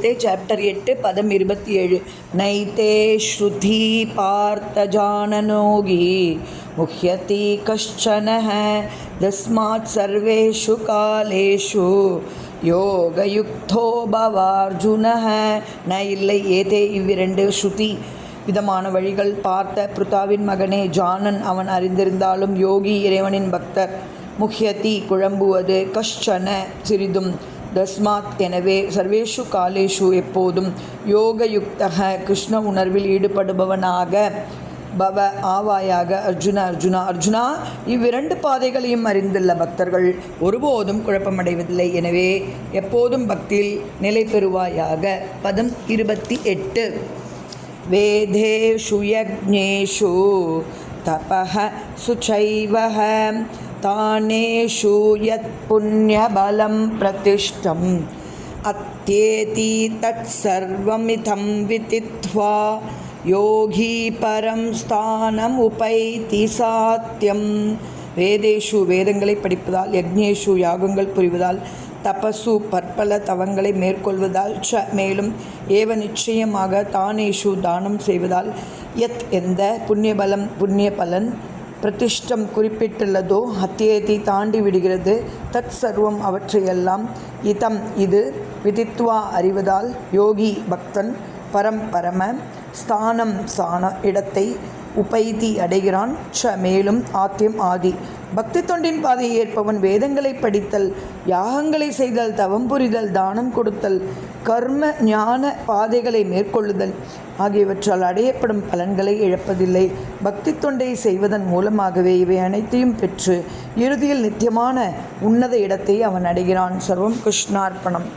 Chapter 8 பதம் 27. நைதே ஸ்ருதி பார்த்த ஜானனோகி முஹ்யதி கஷ்சனஹ தஸ்மாத் சர்வேஷு காலேஷு யோகயுக்தோ பவார்ஜுனஹ. இல்லை ஏதே இவ்விரண்டு ஸ்ருதி விதமான வழிகள் பார்த்த பிருதாவின் மகனே ஜானன் அவன் அறிந்திருந்தாலும் யோகி இறைவனின் பக்தர். முஹ்யதி குழம்புவது, கஷ்சன சிறிதும், தஸ்மாத் எனவே, சர்வேஷு காலேஷு எப்போதும், யோகயுக்தக கிருஷ்ண உணர்வில் ஈடுபடுபவனாக, பவ ஆவாயாக. அர்ஜுன அர்ஜுனா அர்ஜுனா இவ்விரண்டு பாதைகளையும் அறிந்துள்ள பக்தர்கள் ஒருபோதும் குழப்பமடைவதில்லை. எனவே எப்போதும் பக்தியில் நிலை பெறுவாயாக. பதம் 28. வேதேஷு யக்ஞேஷு தபஹ சுசைவஹ தானேஷு யத் புண்ணியபலம் பிரதிஷ்டம் அத்யேதி தத் சர்வமிதம் விதித்வா யோகி பரம் ஸ்தானம் உபைதி சாத்யம். வேதேஷு வேதங்களை படிப்பதால், யக்ஞேஷு யாகங்கள் புரிவதால், தபசு பற்பல தவங்களை மேற்கொள்வதால், மேலும் ஏவ நிச்சயமாக தானேஷு தானம் செய்வதால், யத் எந்த புண்ணியபலம் புண்ணிய பலன் பிரதிஷ்டம் குறிப்பிட்டுள்ளதோ அத்தியேதி தாண்டி விடுகிறது, தத் சர்வம் அவற்றையெல்லாம், இதம் இது, விதித்வா அறிவதால், யோகி பக்தன், பரம் பரம, ஸ்தானம் ஸ்தான இடத்தை, உபைதி அடைகிறான், மேலும் ஆத்தியம் ஆதி. பக்தி தொண்டின் பாதையை ஏற்பவன் வேதங்களை படித்தல், யாகங்களை செய்தல், தவம் புரிதல், தானம் கொடுத்தல், கர்ம ஞான பாதைகளை மேற்கொள்ளுதல் ஆகியவற்றால் அடையப்படும் பலன்களை இழப்பதில்லை. பக்தி தொண்டை செய்வதன் மூலமாகவே இவை அனைத்தையும் பெற்று இறுதியில் நித்தியமான உன்னத இடத்தை அவன் அடைகிறான். சர்வம் கிருஷ்ணார்ப்பணம்.